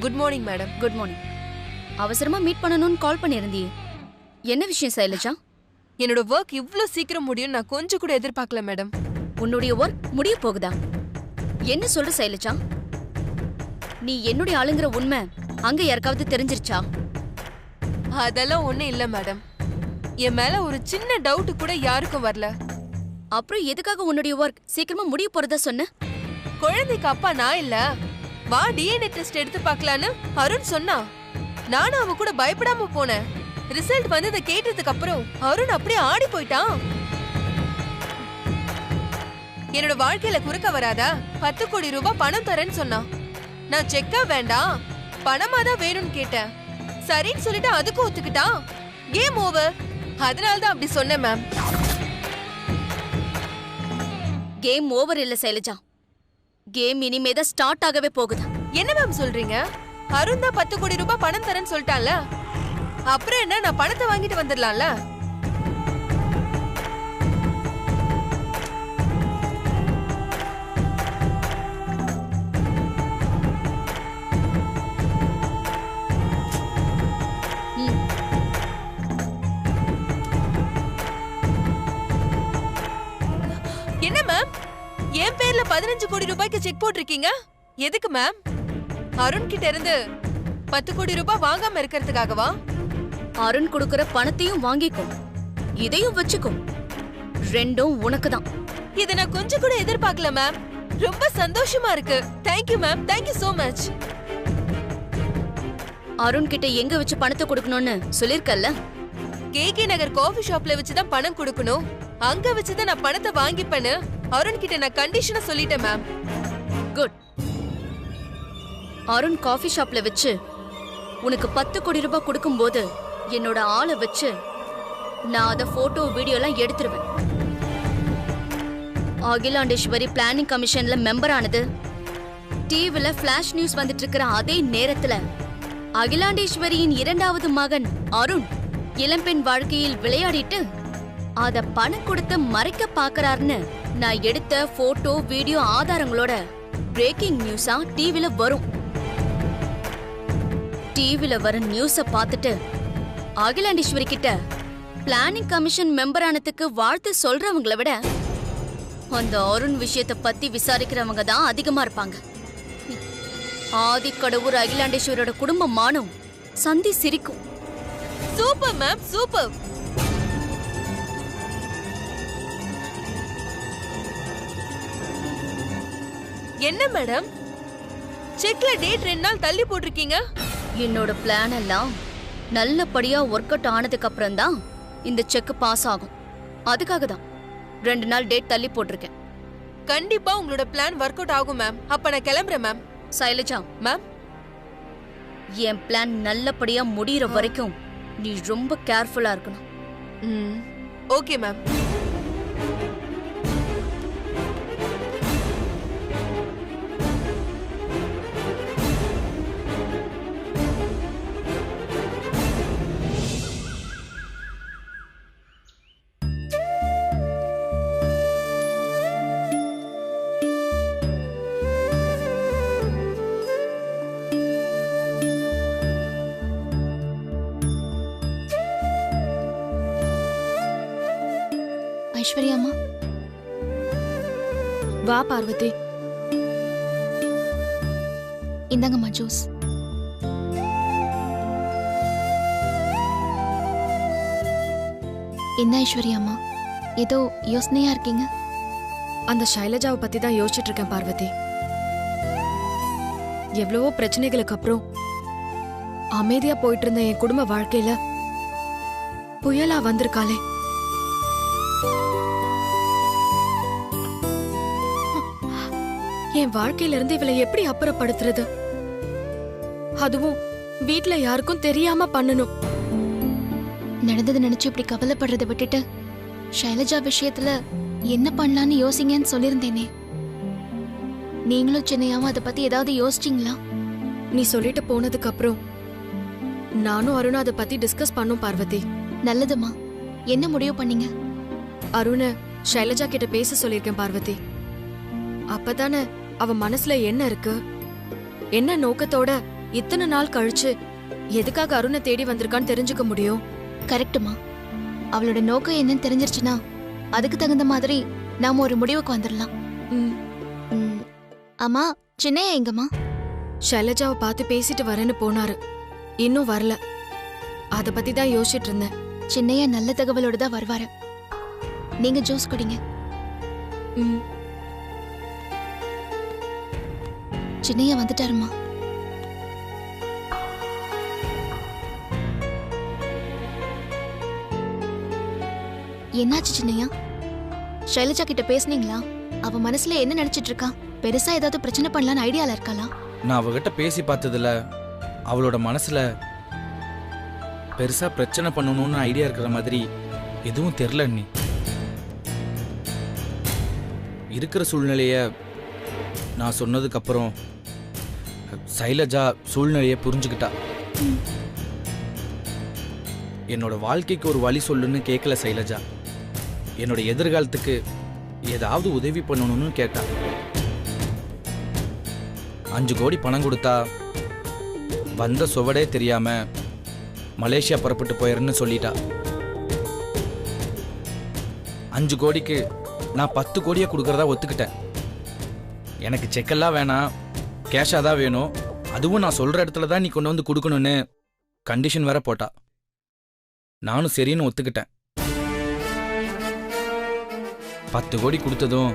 Good morning madam. Good morning. அவசரமா meet பண்ணணும்னு கால் பண்ணியிருந்தியே, என்ன விஷயம் சைலஜா? என்னோட ஒர்க் இவ்ளோ சீக்கிரம் முடியும் நான் கொஞ்சம் கூட எதிர்பார்க்கல மேடம். உன்னுடைய ஒர்க் முடிய போகுதா? என்ன சொல்ற சைலஜா? நீ என்னுடைய ஆளுங்கிற உண்மை அங்க யாருக்காவது தெரிஞ்சிருச்சா? அதெல்லாம் ஒண்ணும் இல்ல மேடம். என் மேல ஒரு சின்ன டவுட் கூட யாருக்கும் வரல. அப்புறம் எதுக்காக உன்னுடைய ஒர்க் சீக்கிரமா முடிய போறதா சொன்ன? குழந்தைக்கு அப்பா நான் இல்ல, வா டிஎன்ஏ டெஸ்ட் எடுத்து பார்க்கலான்னு அருண் சொன்னா. நானும் அவ கூட பயப்படாம போனேன். ரிசல்ட் வந்ததை கேட்டதுக்கு அப்புறம் அருண் அப்படியே ஆடி போயிட்டான். என்னோட வாழ்க்கையில குறுக்க வராதா, 10 கோடி ரூபாய் பணம் தரேன்னு சொன்னான். நான் செக்கா வேண்டாம் பணமா தான் வேணும்னு கேட்டேன். சரின்னு சொல்லிட்டு அதுக்கு ஒத்துக்கிட்டான். Game over. அதனாலதான் அப்படி சொன்னேன் மேம். கேம் ஓவர் இல்ல சைலஜா, கேம் இனிமேதான் ஸ்டார்ட் ஆகவே போகுது. என்ன மேம் சொல்றீங்க? அருண் தான் 10 கோடி ரூபாய் பணம் தரேன்னு சொல்லிட்டான்ல, அப்புறம் என்ன நான் பணத்தை வாங்கிட்டு வந்துடலாம்ல? என்ன மேம், என் பேர்ல 15 கோடி ரூபாய்க்கு செக் போட்டிருக்கீங்க? எதுக்கு மேம்? அருண் கிட்ட இருந்து 10 கோடி ரூபாய் வாங்காம இருக்கிறதுக்காகவா? அருண் கொடுக்கற பணத்தையும் வாங்கிக்கும், இதையும் வச்சுக்கும். ரெண்டும் உனக்கு தான். இத நான் கொஞ்சம் கூட எதிர்பார்க்கல மேம். ரொம்ப சந்தோஷமா இருக்கு. Thank you ma'am, thank you so much. Arun கிட்ட எங்க வச்சு பணத்தை கொடுக்கணும்னு சொல்லிருக்கல்ல? கேகே நகர் காஃபி ஷாப்ல வச்சுதான் பணம் கொடுக்கணும், அங்க வச்சுதான் நான் பணத்தை வாங்கிப்பேன்னு அருண் கிட்ட நான் கண்டிஷனா சொல்லிட்டேன் மேம். குட். அருண் காஃபி ஷாப்ல வச்சு உனக்கு 10 கோடி ரூபாய் கொடுக்கும்போது என்னோட ஆளை வச்சு நான் அத போட்டோ வீடியோ எல்லாம் எடுத்துருவேன். அகிலாண்டேஸ்வரி பிளானிங் கமிஷன்ல மெம்பர் ஆனது, டிவில பிளாஷ் நியூஸ் வந்துட்டு இருக்கிற அதே நேரத்துல அகிலாண்டேஸ்வரியின் 2வது மகன் அருண் இளம்பெண் வாழ்க்கையில் விளையாடிட்டு அத பணம் கொடுத்து மறைக்க பாக்குறாருன்னு நான் எடுத்த போட்டோ வீடியோ ஆதாரங்களோட பிரேக்கிங் நியூஸா டிவில வரும். டிவில வர நியூஸ பார்த்துட்டு அகிலாண்டேஸ்வரி கிட்ட பிளானிங் கமிஷன் மெம்பர் ஆனதுக்கு வாழ்த்து சொல்றவங்களை விட அந்த அருண் விஷயத்தை பத்தி விசாரிக்கிறவங்க தான் அதிகமா இருப்பாங்க. ஆதிக்கடவுர் அகிலாண்டேஸ்வரியோட குடும்ப மானம் சந்தி சிரிக்கும். Super ma'am, super. என்ன மேடம், செக்ல டேட் 2 நாள் தள்ளி போட்டிருக்கீங்க? என்னோட பிளான் எல்லாம் நல்லபடியா ஒர்க் அவுட் ஆனதுக்கு அப்புறம் தான் இந்த செக் பாஸ் ஆகும். அதுக்காக தான் 2 நாள் டேட் தள்ளி போட்டிருக்கேன். கண்டிப்பா உங்களோட பிளான் ஒர்க் அவுட் ஆகும் மேம். அப்ப நான் கிளம்புறேன் மேம். சைலஜா மேம், என் பிளான் நல்லபடியா முடியற வரைக்கும் நீ ரொம்ப கேர்ஃபுல்லா இருக்கணும். Okay ma'am. ஐஸ்வர்யா அம்மா. வா பார்வதி. இந்தாங்கம்மா ஜூஸ். என்ன ஐஸ்வர்யா அம்மா, ஏதோ யோசனையா இருக்கீங்க? அந்த ஷைலஜாவை பத்தி தான் யோசிச்சுட்டு இருக்கேன் பார்வதி. எவ்வளவோ பிரச்சனைகளுக்கு அப்புறம் அமைதியா போயிட்டு இருந்த என் குடும்ப வாழ்க்கையில புயலா வந்திருக்காளே. என் வாழ்க்கையில இருந்து இவளை எப்படி அப்புறப்படுத்துறது? அதுவும் வீட்ல யாருக்கும் தெரியாம பண்ணணும். நடந்தது நினைச்சு இப்படி கவலைப்படுறதை விட்டுட்டு ஷைலஜா விஷயத்துல என்ன பண்ணலான்னு யோசிங்கன்னு சொல்லியிருந்தேனே. நீங்களும் சின்னையாவும் அதை பத்தி ஏதாவது யோசிச்சிங்களா? நீ சொல்லிட்டு போனதுக்கு அப்புறம் நானும் அருணும் அதை பத்தி டிஸ்கஸ் பண்ணோம் பார்வதி. நல்லதுமா. என்ன முடிவு பண்ணீங்க? அருண ஷைலஜா கிட்ட பேச சொல்லியிருக்கேன் பார்வதி. அப்பதானே அவ மனசுல என்ன இருக்கு, என்ன நோக்கத்தோட இத்தனை நாள் கழிச்சு எதுக்காக அருணை தேடி வந்திருக்கான்னு தெரிஞ்சுக்க முடியும். கரெக்டுமா. அவளோட நோக்கம் என்னன்னு தெரிஞ்சிருச்சுன்னா அதுக்கு தகுந்த மாதிரி நாம ஒரு முடிவுக்கு வந்துடலாம். அம்மா, சின்னையா எங்கம்மா? ஷைலஜாவை பார்த்து பேசிட்டு வரேன்னு போனாரு, இன்னும் வரல. அத பத்தி தான் யோசிச்சுட்டு இருந்தேன். சின்னையா நல்ல தகவலோட தான் வருவாரு. நீங்க ஜூஸ் குடிங்க. சின்னையா வந்துட்டாருமா. என்னாச்சு சின்னையா? ஷைலஜா கிட்ட பேசுனீங்களா? அவ மனசுல என்ன நினைச்சிட்டு இருக்கா? பெருசா ஏதாவது பிரச்சனை பண்ணலான்னு ஐடியால இருக்காளா? நான் அவகிட்ட பேசி பார்த்ததுல அவளோட மனசுல பெருசா பிரச்சனை பண்ணணும்னு ஐடியா இருக்கிற மாதிரி எதுவும் தெரியல. நீ இருக்கிற சூழ்நிலைய நான் சொன்னதுக்கு அப்புறம் சைலஜா சூழ்நிலையை புரிஞ்சுக்கிட்டா. என்னோட வாழ்க்கைக்கு ஒரு வழி சொல்லுன்னு கேட்கல சைலஜா. என்னோட எதிர்காலத்துக்கு ஏதாவது உதவி பண்ணணும்னு கேட்டா. 5 கோடி பணம் கொடுத்தா வந்த சுவடே தெரியாம மலேசியா புறப்பட்டு போயிடுன்னு சொல்லிட்டா. 5 கோடிக்கு நான் 10 கோடியை கொடுக்கறதா ஒத்துக்கிட்டேன். எனக்கு செக்கெல்லாம் வேணாம், கேஷாக தான் வேணும், அதுவும் நான் சொல்ற இடத்துல தான் நீ கொண்டு வந்து கொடுக்கணும்னு கண்டிஷன் வேற போட்டா. நானும் சரின்னு ஒத்துக்கிட்டேன். 10 கோடி கொடுத்ததும்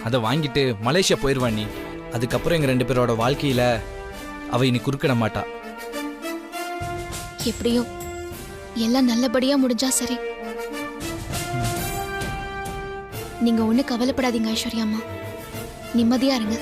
அதை வாங்கிட்டு மலேசியா போயிடுவா நீ. அதுக்கப்புறம் எங்க 2 பேரோட வாழ்க்கையில அவ இனி குறுக்கிட மாட்டா. எப்படியோ எல்லாம் நல்லபடியா முடிஞ்சா சரி. நீங்க ஒண்ணு கவலைப்படாதீங்க ஐஸ்வர்யாம்மா, நிம்மதியா இருங்க.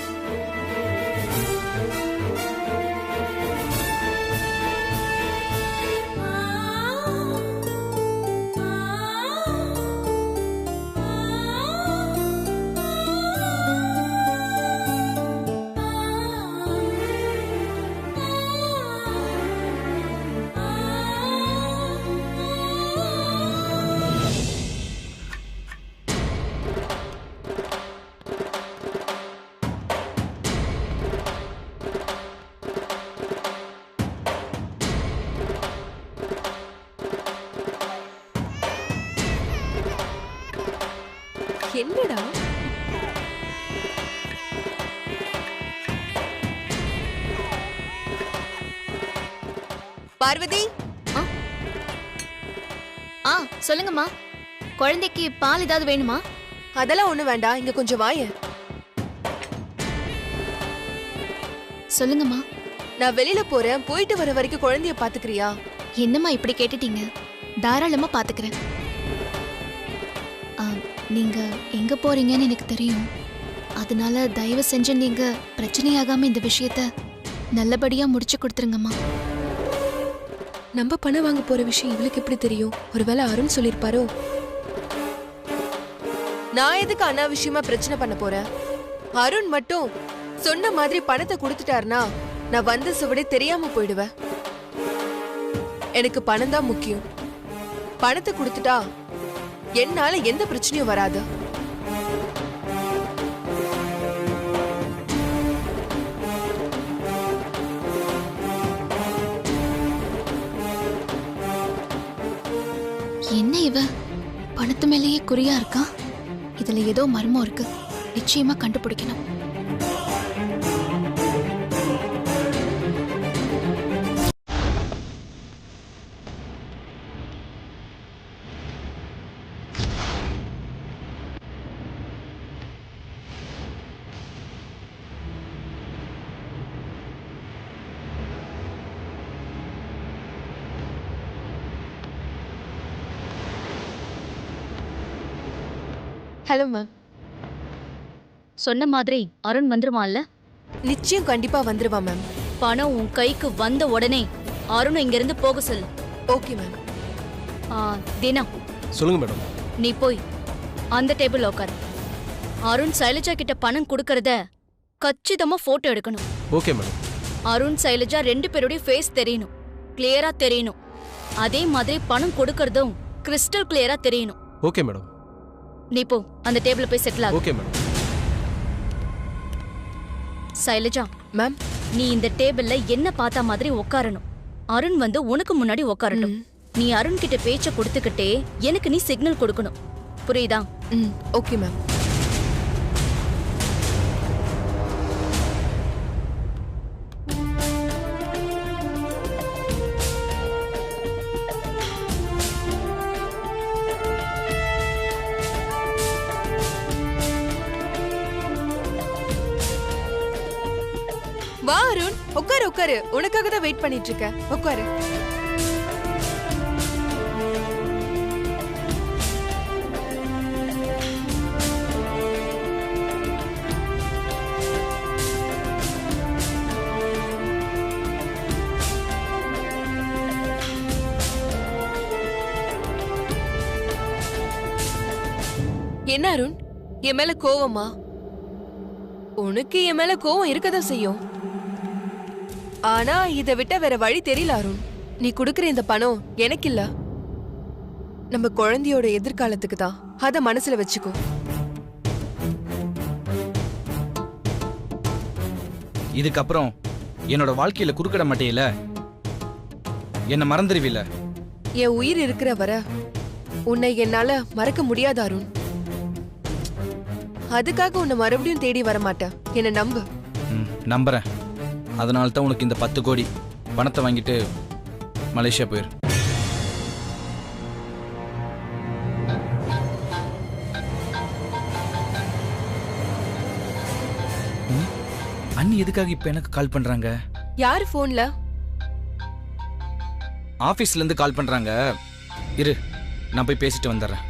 என்னடா பார்வதி? சொல்லுங்கம்மா. குழந்தைக்கு பால் ஏதாவது வேணுமா? அதெல்லாம் ஒண்ணு வேண்டாம், இங்க கொஞ்சம் வாயேன். சொல்லுங்கம்மா. நான் வெளியில போறேன், போயிட்டு வர வரைக்கும் குழந்தைய பாத்துக்கிறியா? என்னம்மா இப்படி கேட்டுட்டீங்க? தாராளமா பாத்துக்கிறேன். நீங்க எங்க போறீங்கன்னு எனக்கு தெரியும். அதனால தயவு செஞ்சு நீங்க பிரச்சனையாகாம இந்த விஷயத்த நல்லபடியா முடிச்சு கொடுத்துருங்கம்மா. நம்ம பணம் வாங்க போற விஷயம் இவளுக்கு எப்படி தெரியும்? ஒருவேளை அருண் சொல்லிருப்பாரோ? நான் எதுக்கு அனாவசியமா பிரச்சனை பண்ண போறேன்? அருண் மட்டும் சொன்ன மாதிரி பணத்தை கொடுத்துட்டாருனா நான் வந்த சுவடே தெரியாம போயிடுவேன். எனக்கு பணம் தான் முக்கியம். பணத்தை கொடுத்துட்டா என்னால எந்த பிரச்சனையும் வராது. என்ன இவ பணத்து மேலேயே குறியா இருக்கா? இதுல ஏதோ மர்மம் இருக்கு, நிச்சயமா கண்டுபிடிக்கணும். Hello ma'am. சொன்ன மாதிரி அருண் வந்துருவான்ல? நிச்சயம் கண்டிப்பா வந்துருவா மேம். பணம் உன் கைக்கு வந்த உடனே அருண் இங்க இருந்து போக சொல்லு. Okay ma'am. தினா, சொல்லுங்க மேடம். நீ போய் அந்த டேபிள் உட்காரு. அருண் சைலஜா கிட்ட பணம் கொடுக்கறத கச்சிதமா போட்டோ எடுக்கணும். Okay madam. அருண் சைலஜா 2 பேருடைய ஃபேஸ் தெரியணும், கிளியரா தெரியணும். அதே மாதிரி பணம் கொடுக்கறதும் கிறிஸ்டல் கிளியரா தெரியணும். Okay madam. நீ போ அந்த டேபிள்ல போய் செட்டில் ஆகு. Okay madam. சைலஜா, மேம். நீ இந்த டேபிள்ல என்ன பார்த்த மாதிரி உட்காரணும். அருண் வந்து உனக்கு முன்னாடி உட்காரட்டும். நீ அருண் கிட்ட பேச்ச கொடுத்துக்கிட்டே எனக்கு நீ சிக்னல் கொடுக்கணும். புரியுதா? Okay ma'am. வா அருண், உட்காரு உட்காரு. உனக்காக தான் வெயிட் பண்ணிட்டு இருக்கேன். உட்காரு. என்ன அருண், என் மேல கோவமா? உனக்கு என் மேல கோவம் இருக்கதான் செய்யும். ஆனா இதை விட்ட வேற வழி தெரியல அருண். நீ குடுக்கற இந்த பணம் எனக்கு இல்ல, நம்ம குழந்தையோட எதிர்காலத்துக்கு தான். அத மனசுல வச்சுக்கோ. இதுக்கப்புறம் என்னோட வாழ்க்கையில குறுக்கிட மாட்டேயில, என்ன மறந்துடுவில. என் உயிர் இருக்கிற வர உன்னை என்னால மறக்க முடியாது அருண். அதுக்காக உன்னை மறுபடியும் தேடி வர மாட்டேன். என்ன நம்பு. நம்புறேன். அதனால தான் உனக்கு இந்த 10 கோடி பணத்தை வாங்கிட்டு மலேசியா போயிரு. அண்ணி எதுக்காக இப்ப எனக்கு கால் பண்றாங்க? யாரு போன்ல? ஆபீஸ்ல இருந்து கால் பண்றாங்க. இரு, நான் போய் பேசிட்டு வந்துடுறேன்.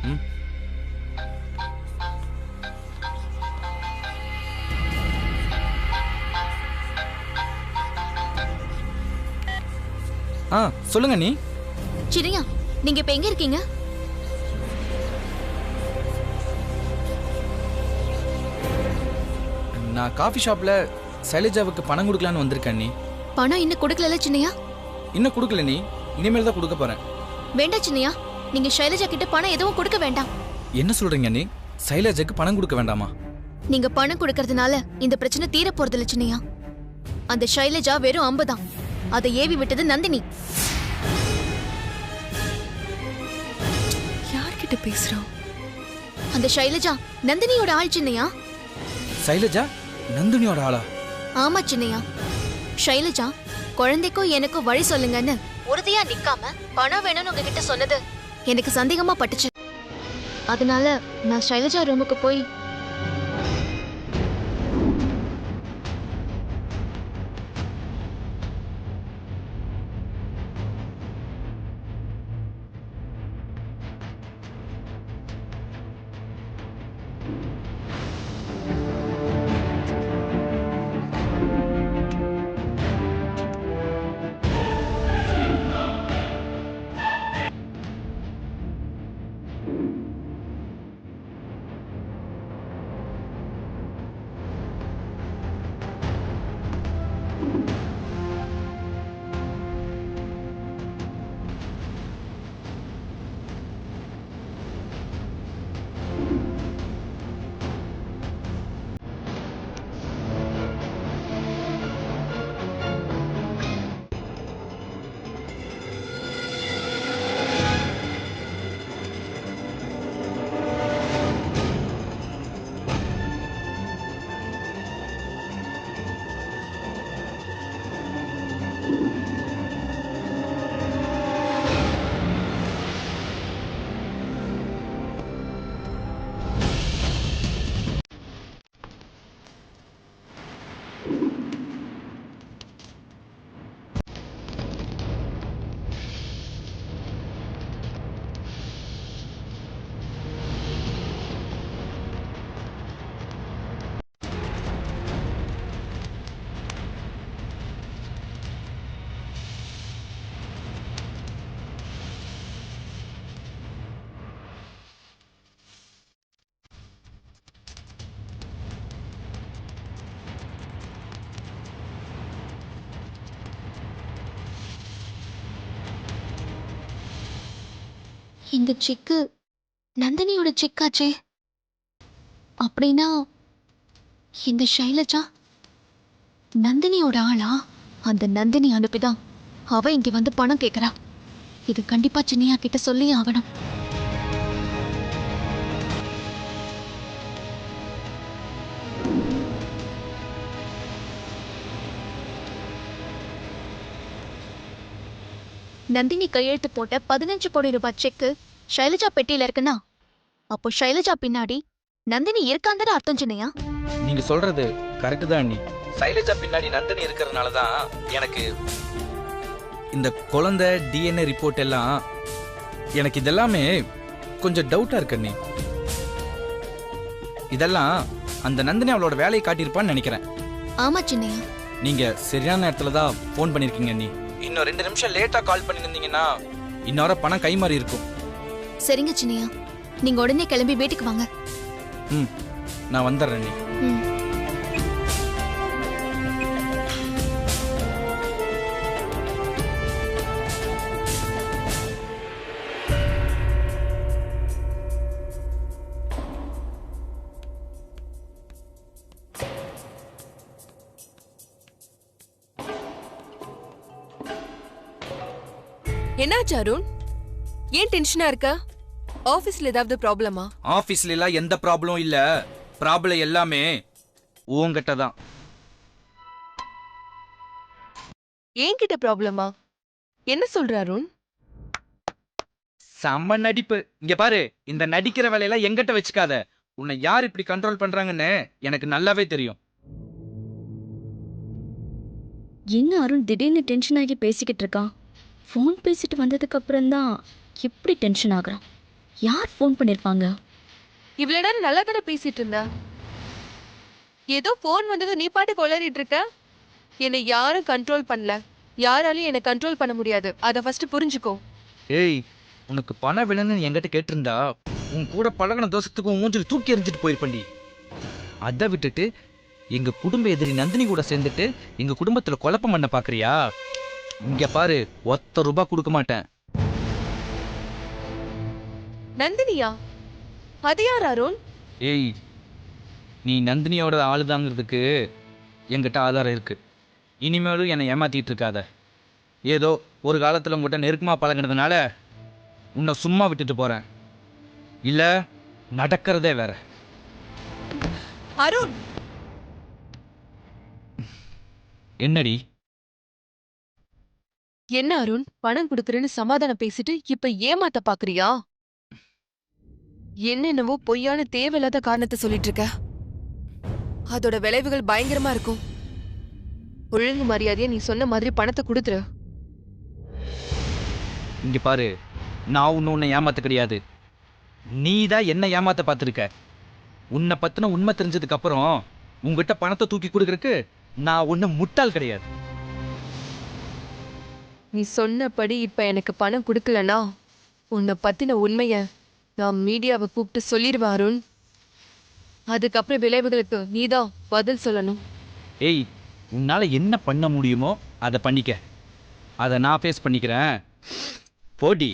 சொல்லுங்க நீ. சிரியா, நீங்க இப்ப எங்க இருக்கீங்க? நான் காஃபி ஷாப்ல சைலஜாவுக்கு பணம் கொடுக்கலான்னு வந்திருக்கேன் நீ. பணம் இன்னும் கொடுக்கல சின்னையா? இன்னும் கொடுக்கல நீ. இனிமேல் தான் கொடுக்க போறேன். வேண்டாம் சின்னையா, நீங்க ஷைலஜா கிட்ட பணம் எதுவும் கொடுக்க வேண்டாம். என்ன சொல்றீங்க நீ? சைலஜாக்கு பணம் கொடுக்க வேண்டாமா? நீங்க பணம் கொடுக்கறதுனால இந்த பிரச்சனை தீர போறது இல்ல சின்னையா. அந்த ஷைலஜா வெறும் 50 தான். அதை ஏவி விட்டது நந்தினி. யார்கிட்ட பேசுறோம்? அந்த ஷைலஜா நந்தினியோட ஆள் சின்னையா. சைலஜா நந்தினியோட ஆளா? ஆமா சின்னையா. ஷைலஜா குழந்தைக்கும் எனக்கும் வழி சொல்லுங்கன்னு உறுதியா நிக்காம பணம் வேணும்னு உங்ககிட்ட சொன்னது எனக்கு சந்தேகமா பட்டுச்சு. அதனால நான் ஷைலஜா ரூமுக்கு போய் இந்த செக்கு நந்தினியோட செக்காச்சே. அப்படின்னா இந்த ஷைலஜா நந்தினியோட ஆளா? அந்த நந்தினி அனுப்பிதான் அவ இங்க வந்து பணம் கேக்குறா. இது கண்டிப்பா சின்னையா கிட்ட சொல்லி ஆகணும். நந்தினி கையெழுத்து போட்ட 15 கோடி ரூபாய் செக்கு ஷைலஜா பெட்டியில இருக்குன்னா அப்போ ஷைலஜா பின்னாடி நந்தினி இருக்கான்னு அர்த்தம் சின்னையா? நீங்க சொல்றது கரெக்டு தான் அண்ணி. சைலஜா பின்னாடி நந்தினி இருக்கிறதுனால தான் எனக்கு இந்த குழந்தை டிஎன்ஏ ரிப்போர்ட் எல்லாம் எனக்கு இதெல்லாமே கொஞ்சம் டவுட்டா இருக்கு அண்ணி. இதெல்லாம் அந்த நந்தினி அவளோட வேலையை காட்டியிருப்பான்னு நினைக்கிறேன். ஆமா சின்னையா, நீங்க சரியான நேரத்துல தான் ஃபோன் பண்ணிருக்கீங்க அண்ணி. இன்னும் 2 நிமிஷம் லேட்டா கால் பண்ணியிருந்தீங்கன்னா இன்னொரு பணம் கை மாறி இருக்கும். சரிங்க சின்னையா, நீங்க உடனே கிளம்பி வீட்டுக்கு வாங்க. ம், நான் வந்துடுறேன் அண்ணி. ம். என்னாச்சு அருண்? ஏன் டென்ஷனா இருக்க? ஆபீஸ்ல ஏதாவது ப்ராப்ளமா? ஆபீஸ்ல எல்லாம் எந்த ப்ராப்ளமும் இல்ல. ப்ராப்ளம் எல்லாமே உங்ககிட்ட தான். என்கிட்ட ப்ராப்ளமா? என்ன சொல்ற அருண்? செம்ம நடிப்பு. இங்க பாரு, இந்த நடிக்கிற வேலையெல்லாம் எங்கிட்ட வச்சுக்காத. உன்னை யார் இப்படி கண்ட்ரோல் பண்றாங்கன்னு எனக்கு நல்லாவே தெரியும். என்ன அருண் திடீர்னு டென்ஷன் ஆகி பேசிக்கிட்டு இருக்கான்? ஃபோன் பேசிட்டு வந்ததுக்கு அப்புறம் தான் எப்படி டென்ஷன் ஆகுறான்? யார் ஃபோன் பண்ணிருப்பாங்க? இவ்வளவு நேரம் நல்லா தானே பேசிட்டு இருந்த. ஏதோ போன் வந்தது நீ பாட்டு கொளறிட்டு இருக்க. என்னை யாரும் கண்ட்ரோல் பண்ணல. யாராலையும் என்னை கண்ட்ரோல் பண்ண முடியாது. அதை ஃபர்ஸ்ட் புரிஞ்சுக்கோ. ஏய், உனக்கு பணம் வேணும்னு என்கிட்ட கேட்டிருந்தா உன் கூட பழகின தோசத்துக்கும் மூஞ்சில் தூக்கி எறிஞ்சிட்டு போயிருப்பண்டி. அதை விட்டுட்டு எங்க குடும்ப எதிரி நந்தினி கூட சேர்ந்துட்டு எங்க குடும்பத்துல குழப்பம் பண்ண பாக்குறியா? இங்க பாரு, ₹1 கொடுக்க மாட்டேன். நந்தினியா? அது யார் அருண்? ஏய், நீ நந்தினியோட ஆளுதாங்கிறதுக்கு என்கிட்ட ஆதாரம் இருக்கு. இனிமேலும் என்னை ஏமாத்திட்டு இருக்காத. ஏதோ ஒரு காலத்தில் உங்கள்கிட்ட நெருக்கமாக பழகினதுனால உன்னை சும்மா விட்டுட்டு போகிறேன். இல்லை, நடக்கிறதே வேற. அருண், என்னடி? என்ன அருண், பணம் கொடுக்குறேன்னு சமாதானம் பேசிட்டு இப்ப ஏமாத்த பாக்குறியா? என்னென்னவோ பொய்யான தேவையில்லாத காரணத்தை சொல்லிட்டு இருக்க. அதோட விளைவுகள் பயங்கரமா இருக்கும். ஒழுங்கு மரியாதையா நீ சொன்ன மாதிரி பணத்தை கொடுத்துரு. இங்கே பாரு, நான் உன்னை ஏமாத்த கிடையாது. நீ தான் என்ன ஏமாத்த பார்த்துருக்க. உன்னை பற்றின உண்மை தெரிஞ்சதுக்கு அப்புறம் உங்ககிட்ட பணத்தை தூக்கி கொடுக்குறக்கு நான் ஒன்றும் முட்டாள் கிடையாது. நீ சொன்னபடி இப்ப எனக்கு பணம் கொடுக்கலனா உன்னை பத்தின உண்மைய நான் மீடியாவை கூப்பிட்டு சொல்லிடுவேன் அருண். அதுக்கப்புறம் விளைவுகளுக்கு நீதான் பதில் சொல்லணும். ஏய், உன்னால் என்ன பண்ண முடியுமோ அதை பண்ணிக்க. அதை நான் ஃபேஸ் பண்ணிக்கிறேன். போடி.